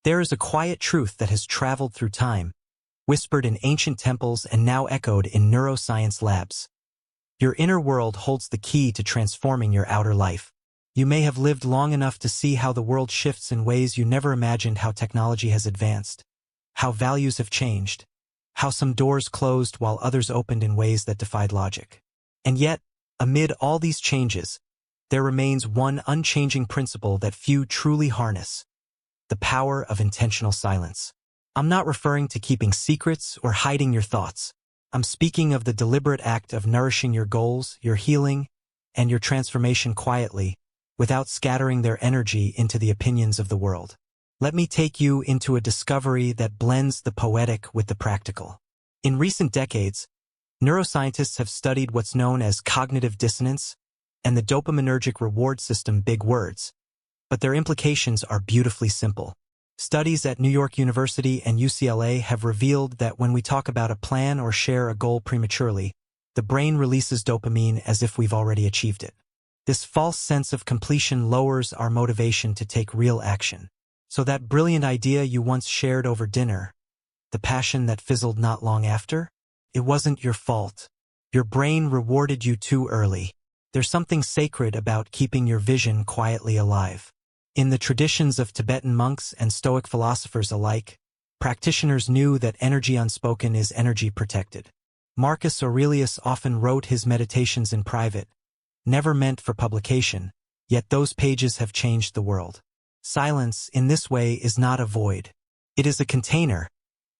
there is a quiet truth that has traveled through time, whispered in ancient temples and now echoed in neuroscience labs. Your inner world holds the key to transforming your outer life. You may have lived long enough to see how the world shifts in ways you never imagined, how technology has advanced, how values have changed, how some doors closed while others opened in ways that defied logic. And yet, amid all these changes, there remains one unchanging principle that few truly harness: the power of intentional silence. I'm not referring to keeping secrets or hiding your thoughts. I'm speaking of the deliberate act of nourishing your goals, your healing, and your transformation quietly, without scattering their energy into the opinions of the world. Let me take you into a discovery that blends the poetic with the practical. In recent decades, neuroscientists have studied what's known as cognitive dissonance and the dopaminergic reward system, big words, but their implications are beautifully simple. Studies at New York University and UCLA have revealed that when we talk about a plan or share a goal prematurely, the brain releases dopamine as if we've already achieved it. This false sense of completion lowers our motivation to take real action. So that brilliant idea you once shared over dinner, the passion that fizzled not long after, it wasn't your fault. Your brain rewarded you too early. There's something sacred about keeping your vision quietly alive. In the traditions of Tibetan monks and Stoic philosophers alike, practitioners knew that energy unspoken is energy protected. Marcus Aurelius often wrote his meditations in private, never meant for publication, yet those pages have changed the world. Silence, in this way, is not a void. It is a container,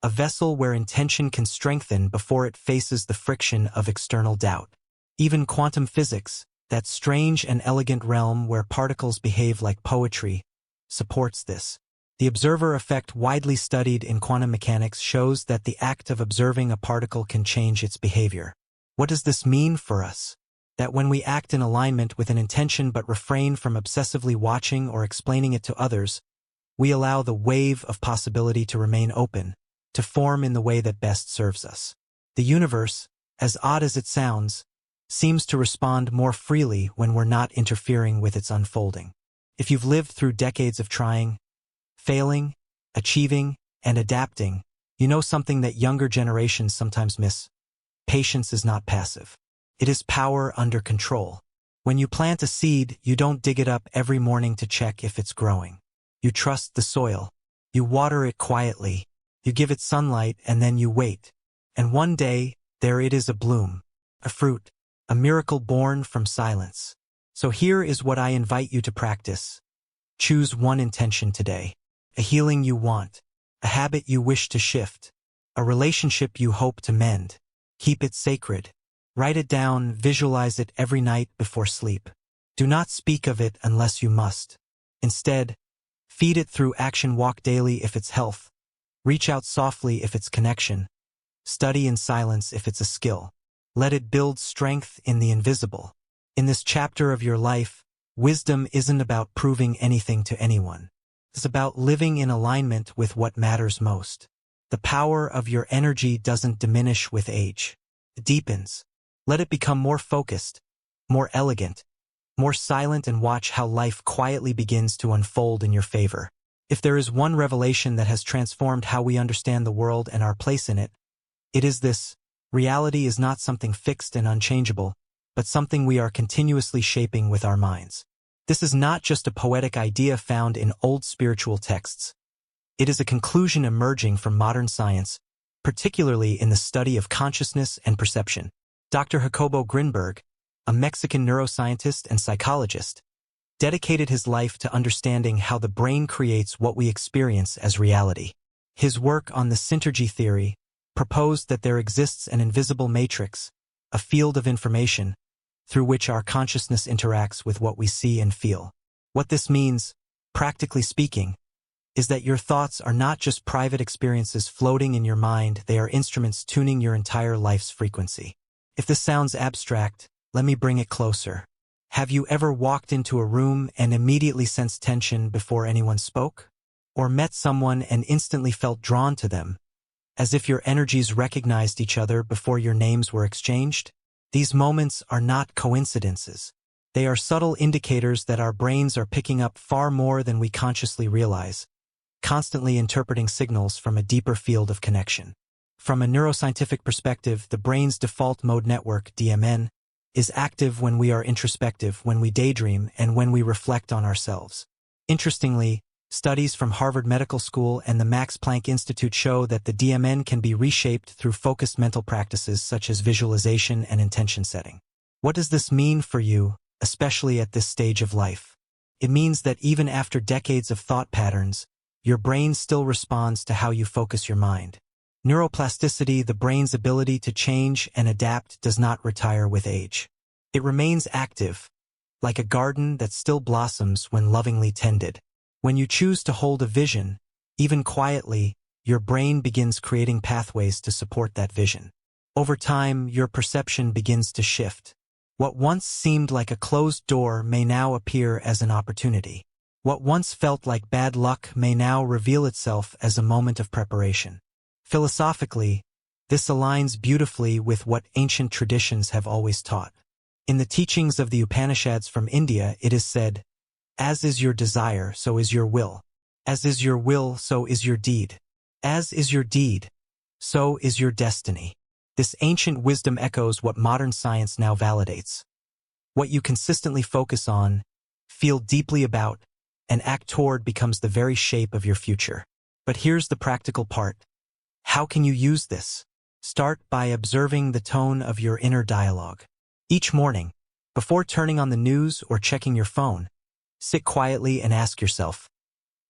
a vessel where intention can strengthen before it faces the friction of external doubt. Even quantum physics, that strange and elegant realm where particles behave like poetry, supports this. The observer effect, widely studied in quantum mechanics, shows that the act of observing a particle can change its behavior. What does this mean for us? That when we act in alignment with an intention but refrain from obsessively watching or explaining it to others, we allow the wave of possibility to remain open, to form in the way that best serves us. The universe, as odd as it sounds, seems to respond more freely when we're not interfering with its unfolding. If you've lived through decades of trying, failing, achieving, and adapting, you know something that younger generations sometimes miss. Patience is not passive. It is power under control. When you plant a seed, you don't dig it up every morning to check if it's growing. You trust the soil. You water it quietly. You give it sunlight, and then you wait. And one day, there it is, a bloom, a fruit, a miracle born from silence. So here is what I invite you to practice. Choose one intention today. A healing you want, a habit you wish to shift, a relationship you hope to mend. Keep it sacred. Write it down, visualize it every night before sleep. Do not speak of it unless you must. Instead, feed it through action. Walk daily if it's health. Reach out softly if it's connection. Study in silence if it's a skill. Let it build strength in the invisible. In this chapter of your life, wisdom isn't about proving anything to anyone. It's about living in alignment with what matters most. The power of your energy doesn't diminish with age. It deepens. Let it become more focused, more elegant, more silent, and watch how life quietly begins to unfold in your favor. If there is one revelation that has transformed how we understand the world and our place in it, it is this: reality is not something fixed and unchangeable, but something we are continuously shaping with our minds. This is not just a poetic idea found in old spiritual texts. It is a conclusion emerging from modern science, particularly in the study of consciousness and perception. Dr. Jacobo Grinberg, a Mexican neuroscientist and psychologist, dedicated his life to understanding how the brain creates what we experience as reality. His work on the synergy theory proposed that there exists an invisible matrix, a field of information, through which our consciousness interacts with what we see and feel. What this means, practically speaking, is that your thoughts are not just private experiences floating in your mind, they are instruments tuning your entire life's frequency. If this sounds abstract, let me bring it closer. Have you ever walked into a room and immediately sensed tension before anyone spoke? Or met someone and instantly felt drawn to them, as if your energies recognized each other before your names were exchanged? These moments are not coincidences. They are subtle indicators that our brains are picking up far more than we consciously realize. constantly interpreting signals from a deeper field of connection. From a neuroscientific perspective, the brain's default mode network, DMN, is active when we are introspective, when we daydream, and when we reflect on ourselves. Interestingly, studies from Harvard Medical School and the Max Planck Institute show that the DMN can be reshaped through focused mental practices such as visualization and intention setting. What does this mean for you, especially at this stage of life? It means that even after decades of thought patterns, your brain still responds to how you focus your mind. Neuroplasticity, the brain's ability to change and adapt, does not retire with age. It remains active, like a garden that still blossoms when lovingly tended. When you choose to hold a vision, even quietly, your brain begins creating pathways to support that vision. Over time, your perception begins to shift. What once seemed like a closed door may now appear as an opportunity. What once felt like bad luck may now reveal itself as a moment of preparation. Philosophically, this aligns beautifully with what ancient traditions have always taught. In the teachings of the Upanishads from India, it is said, "As is your desire, so is your will. As is your will, so is your deed. As is your deed, so is your destiny." This ancient wisdom echoes what modern science now validates. What you consistently focus on, feel deeply about, and act toward becomes the very shape of your future. But here's the practical part. How can you use this? Start by observing the tone of your inner dialogue. Each morning, before turning on the news or checking your phone, sit quietly and ask yourself,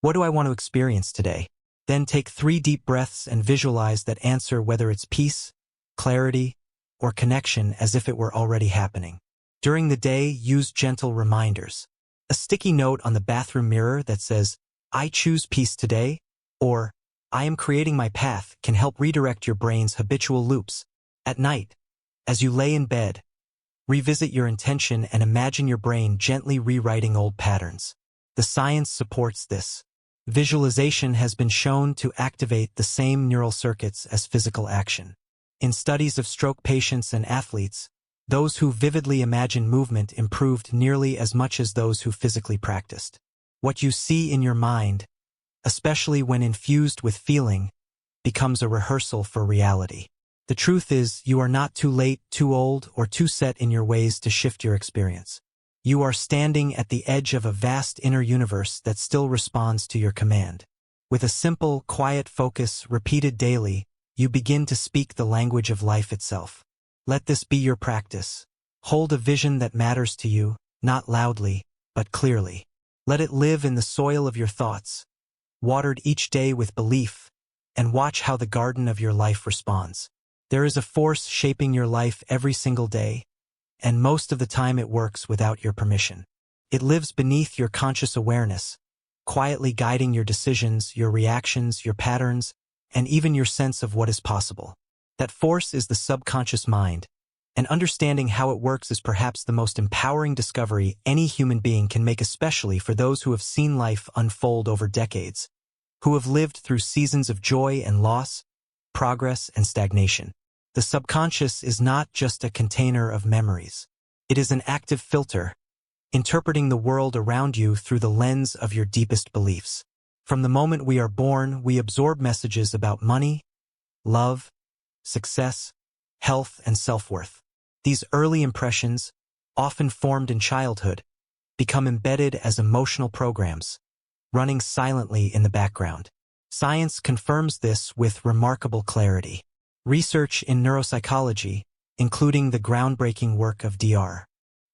what do I want to experience today? Then take 3 deep breaths and visualize that answer, whether it's peace, clarity, or connection, as if it were already happening. During the day, use gentle reminders. A sticky note on the bathroom mirror that says, "I choose peace today," or "I am creating my path," can help redirect your brain's habitual loops. At night, as you lay in bed, revisit your intention and imagine your brain gently rewriting old patterns. The science supports this. Visualization has been shown to activate the same neural circuits as physical action. In studies of stroke patients and athletes, those who vividly imagine movement improved nearly as much as those who physically practiced. What you see in your mind, especially when infused with feeling, becomes a rehearsal for reality. The truth is, you are not too late, too old, or too set in your ways to shift your experience. You are standing at the edge of a vast inner universe that still responds to your command. With a simple, quiet focus repeated daily, you begin to speak the language of life itself. Let this be your practice. Hold a vision that matters to you, not loudly, but clearly. Let it live in the soil of your thoughts, watered each day with belief, and watch how the garden of your life responds. There is a force shaping your life every single day, and most of the time it works without your permission. It lives beneath your conscious awareness, quietly guiding your decisions, your reactions, your patterns, and even your sense of what is possible. That force is the subconscious mind, and understanding how it works is perhaps the most empowering discovery any human being can make, especially for those who have seen life unfold over decades, who have lived through seasons of joy and loss, progress and stagnation. The subconscious is not just a container of memories. It is an active filter, interpreting the world around you through the lens of your deepest beliefs. From the moment we are born, we absorb messages about money, love, success, health, and self-worth. These early impressions, often formed in childhood, become embedded as emotional programs, running silently in the background. Science confirms this with remarkable clarity. Research in neuropsychology, including the groundbreaking work of Dr.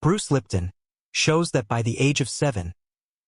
Bruce Lipton, shows that by the age of 7,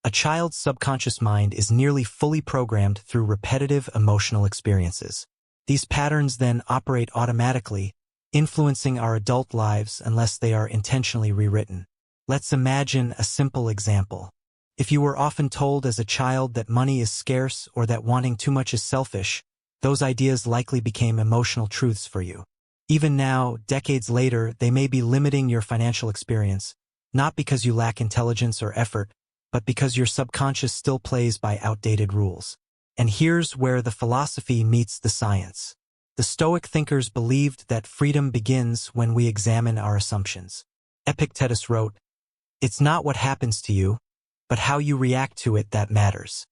a child's subconscious mind is nearly fully programmed through repetitive emotional experiences. These patterns then operate automatically, influencing our adult lives unless they are intentionally rewritten. Let's imagine a simple example. If you were often told as a child that money is scarce or that wanting too much is selfish, those ideas likely became emotional truths for you. Even now, decades later, they may be limiting your financial experience, not because you lack intelligence or effort, but because your subconscious still plays by outdated rules. And here's where the philosophy meets the science. The Stoic thinkers believed that freedom begins when we examine our assumptions. Epictetus wrote, "It's not what happens to you, but how you react to it that matters."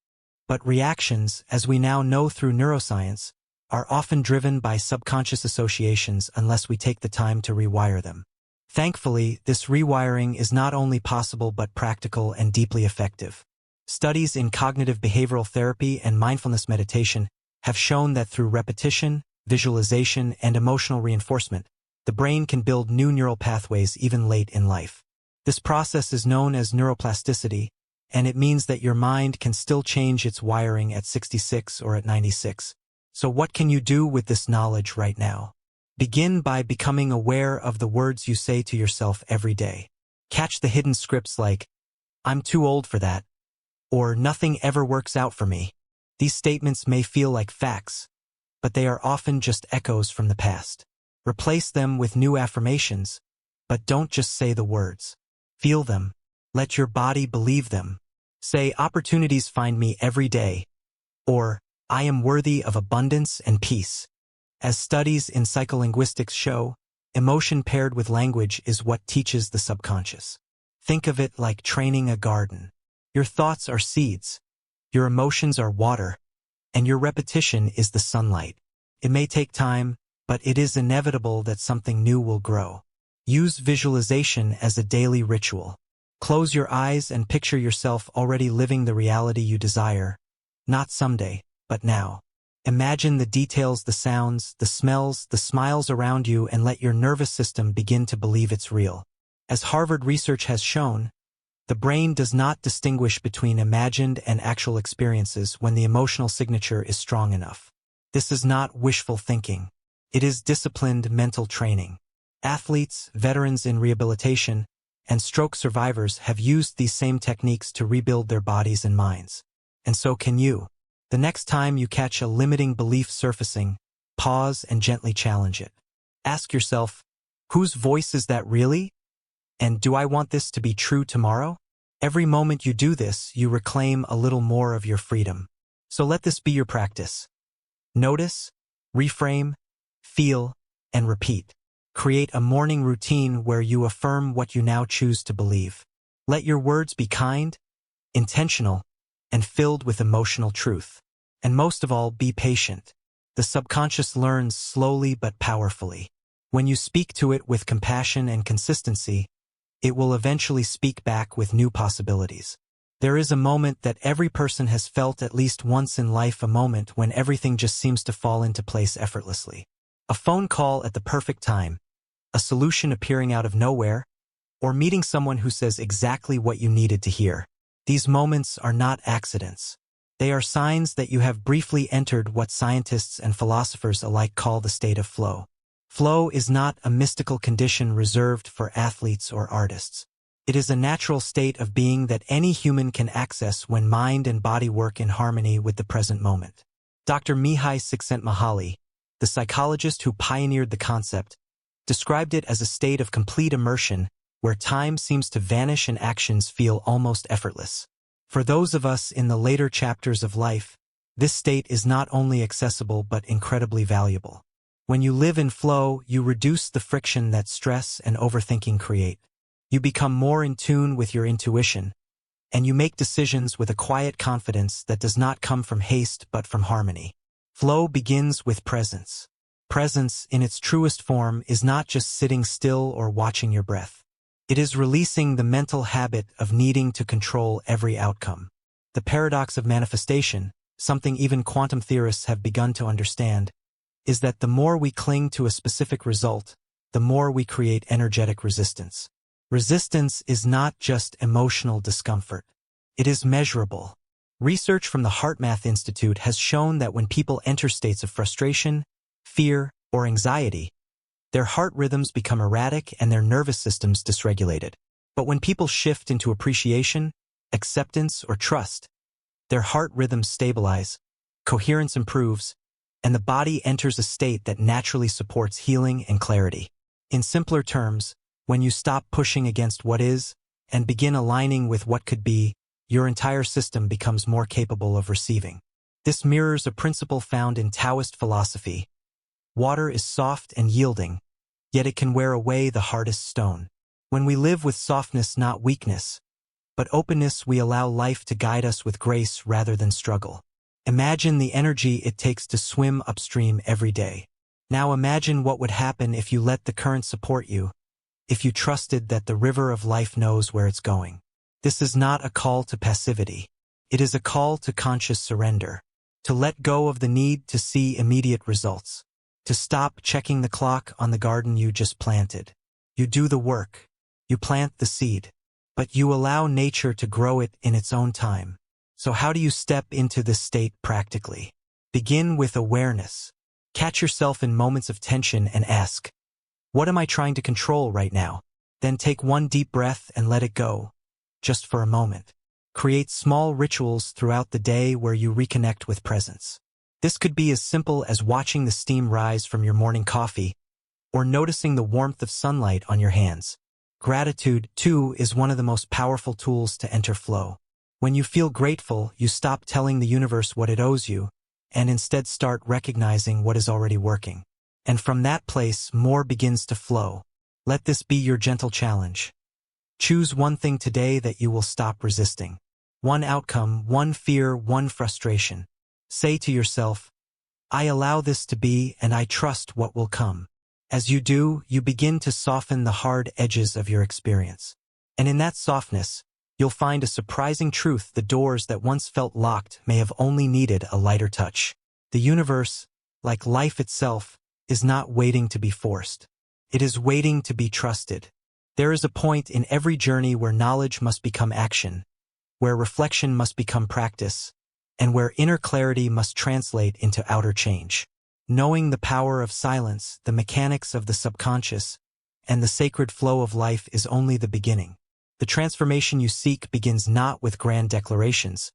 But reactions, as we now know through neuroscience, are often driven by subconscious associations unless we take the time to rewire them. Thankfully, this rewiring is not only possible but practical and deeply effective. Studies in cognitive behavioral therapy and mindfulness meditation have shown that through repetition, visualization, and emotional reinforcement, the brain can build new neural pathways even late in life. This process is known as neuroplasticity, and it means that your mind can still change its wiring at 66 or at 96. So what can you do with this knowledge right now? Begin by becoming aware of the words you say to yourself every day. Catch the hidden scripts like, "I'm too old for that," or "Nothing ever works out for me." These statements may feel like facts, but they are often just echoes from the past. Replace them with new affirmations, but don't just say the words. Feel them. Let your body believe them. Say, "Opportunities find me every day," or "I am worthy of abundance and peace." As studies in psycholinguistics show, emotion paired with language is what teaches the subconscious. Think of it like training a garden. Your thoughts are seeds, your emotions are water, and your repetition is the sunlight. It may take time, but it is inevitable that something new will grow. Use visualization as a daily ritual. Close your eyes and picture yourself already living the reality you desire, not someday, but now. Imagine the details, the sounds, the smells, the smiles around you, and let your nervous system begin to believe it's real. As Harvard research has shown, the brain does not distinguish between imagined and actual experiences when the emotional signature is strong enough. This is not wishful thinking. It is disciplined mental training. Athletes, veterans in rehabilitation, and stroke survivors have used these same techniques to rebuild their bodies and minds. And so can you. The next time you catch a limiting belief surfacing, pause and gently challenge it. Ask yourself, whose voice is that really? And do I want this to be true tomorrow? Every moment you do this, you reclaim a little more of your freedom. So let this be your practice. Notice, reframe, feel, and repeat. Create a morning routine where you affirm what you now choose to believe. Let your words be kind, intentional, and filled with emotional truth. And most of all, be patient. The subconscious learns slowly but powerfully. When you speak to it with compassion and consistency, it will eventually speak back with new possibilities. There is a moment that every person has felt at least once in life, a moment when everything just seems to fall into place effortlessly. A phone call at the perfect time, a solution appearing out of nowhere, or meeting someone who says exactly what you needed to hear. These moments are not accidents. They are signs that you have briefly entered what scientists and philosophers alike call the state of flow. Flow is not a mystical condition reserved for athletes or artists. It is a natural state of being that any human can access when mind and body work in harmony with the present moment. Dr. Mihai Csikszentmihalyi, the psychologist who pioneered the concept, described it as a state of complete immersion where time seems to vanish and actions feel almost effortless. For those of us in the later chapters of life, this state is not only accessible but incredibly valuable. When you live in flow, you reduce the friction that stress and overthinking create. You become more in tune with your intuition, and you make decisions with a quiet confidence that does not come from haste but from harmony. Flow begins with presence. Presence, in its truest form, is not just sitting still or watching your breath. It is releasing the mental habit of needing to control every outcome. The paradox of manifestation, something even quantum theorists have begun to understand, is that the more we cling to a specific result, the more we create energetic resistance. Resistance is not just emotional discomfort. It is measurable. Research from the HeartMath Institute has shown that when people enter states of frustration, fear, or anxiety, their heart rhythms become erratic and their nervous systems dysregulated. But when people shift into appreciation, acceptance, or trust, their heart rhythms stabilize, coherence improves, and the body enters a state that naturally supports healing and clarity. In simpler terms, when you stop pushing against what is and begin aligning with what could be, your entire system becomes more capable of receiving. This mirrors a principle found in Taoist philosophy. Water is soft and yielding, yet it can wear away the hardest stone. When we live with softness, not weakness, but openness we allow life to guide us with grace rather than struggle. Imagine the energy it takes to swim upstream every day. Now imagine what would happen if you let the current support you, if you trusted that the river of life knows where it's going. This is not a call to passivity. It is a call to conscious surrender, to let go of the need to see immediate results, to stop checking the clock on the garden you just planted. You do the work. You plant the seed, but you allow nature to grow it in its own time. So how do you step into this state practically? Begin with awareness. Catch yourself in moments of tension and ask, what am I trying to control right now? Then take one deep breath and let it go, just for a moment. Create small rituals throughout the day where you reconnect with presence. This could be as simple as watching the steam rise from your morning coffee or noticing the warmth of sunlight on your hands. Gratitude, too, is one of the most powerful tools to enter flow. When you feel grateful, you stop telling the universe what it owes you and instead start recognizing what is already working. And from that place, more begins to flow. Let this be your gentle challenge. Choose one thing today that you will stop resisting. One outcome, one fear, one frustration. Say to yourself, I allow this to be and I trust what will come. As you do, you begin to soften the hard edges of your experience. And in that softness, you'll find a surprising truth: the doors that once felt locked may have only needed a lighter touch. The universe, like life itself, is not waiting to be forced. It is waiting to be trusted. There is a point in every journey where knowledge must become action, where reflection must become practice, and where inner clarity must translate into outer change. Knowing the power of silence, the mechanics of the subconscious, and the sacred flow of life is only the beginning. The transformation you seek begins not with grand declarations,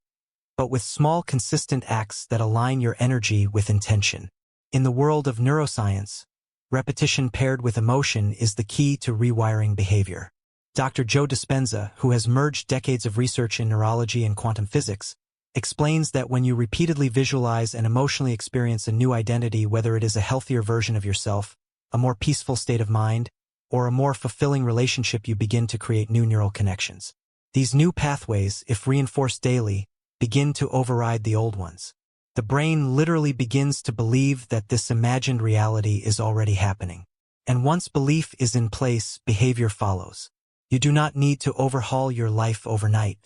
but with small, consistent acts that align your energy with intention. In the world of neuroscience, repetition paired with emotion is the key to rewiring behavior. Dr. Joe Dispenza, who has merged decades of research in neurology and quantum physics, explains that when you repeatedly visualize and emotionally experience a new identity, whether it is a healthier version of yourself, a more peaceful state of mind, or a more fulfilling relationship, you begin to create new neural connections. These new pathways, if reinforced daily, begin to override the old ones. The brain literally begins to believe that this imagined reality is already happening. And once belief is in place, behavior follows. You do not need to overhaul your life overnight.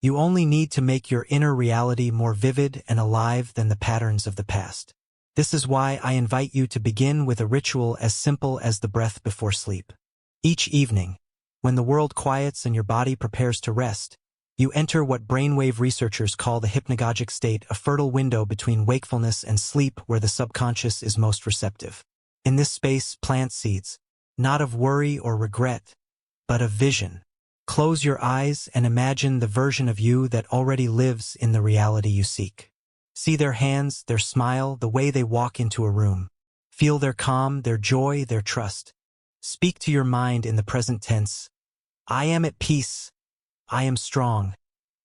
You only need to make your inner reality more vivid and alive than the patterns of the past. This is why I invite you to begin with a ritual as simple as the breath before sleep. Each evening, when the world quiets and your body prepares to rest, you enter what brainwave researchers call the hypnagogic state, a fertile window between wakefulness and sleep where the subconscious is most receptive. In this space, plant seeds, not of worry or regret, but of vision. Close your eyes and imagine the version of you that already lives in the reality you seek. See their hands, their smile, the way they walk into a room. Feel their calm, their joy, their trust. Speak to your mind in the present tense. I am at peace. I am strong.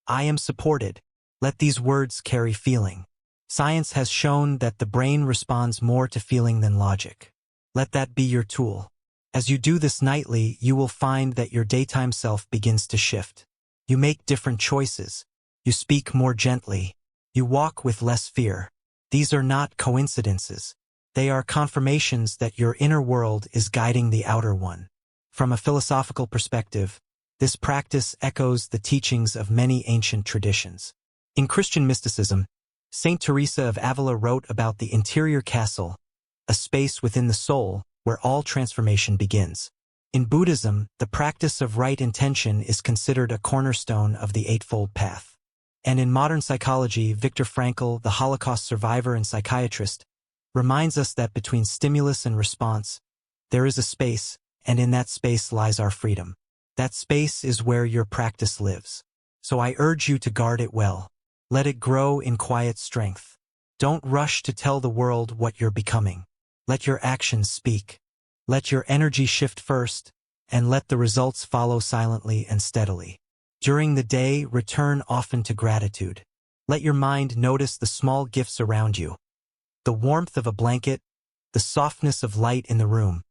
I am supported. Let these words carry feeling. Science has shown that the brain responds more to feeling than logic. Let that be your tool. As you do this nightly, you will find that your daytime self begins to shift. You make different choices. You speak more gently. You walk with less fear. These are not coincidences. They are confirmations that your inner world is guiding the outer one. From a philosophical perspective, this practice echoes the teachings of many ancient traditions. In Christian mysticism, Saint Teresa of Avila wrote about the interior castle, a space within the soul where all transformation begins. In Buddhism, the practice of right intention is considered a cornerstone of the Eightfold Path. And in modern psychology, Viktor Frankl, the Holocaust survivor and psychiatrist, reminds us that between stimulus and response, there is a space, and in that space lies our freedom. That space is where your practice lives. So I urge you to guard it well. Let it grow in quiet strength. Don't rush to tell the world what you're becoming. Let your actions speak. Let your energy shift first, and let the results follow silently and steadily. During the day, return often to gratitude. Let your mind notice the small gifts around you. The warmth of a blanket, the softness of light in the room,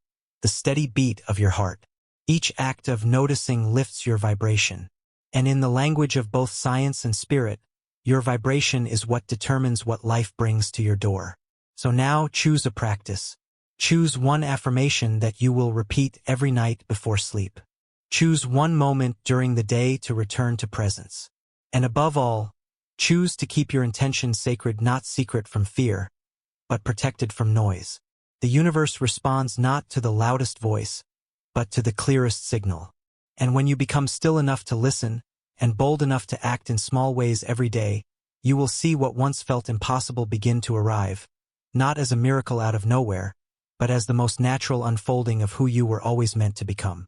the steady beat of your heart. Each act of noticing lifts your vibration. And in the language of both science and spirit, your vibration is what determines what life brings to your door. So now choose a practice. Choose one affirmation that you will repeat every night before sleep. Choose one moment during the day to return to presence. And above all, choose to keep your intention sacred, not secret from fear, but protected from noise. The universe responds not to the loudest voice, but to the clearest signal. And when you become still enough to listen, and bold enough to act in small ways every day, you will see what once felt impossible begin to arrive, not as a miracle out of nowhere, but as the most natural unfolding of who you were always meant to become.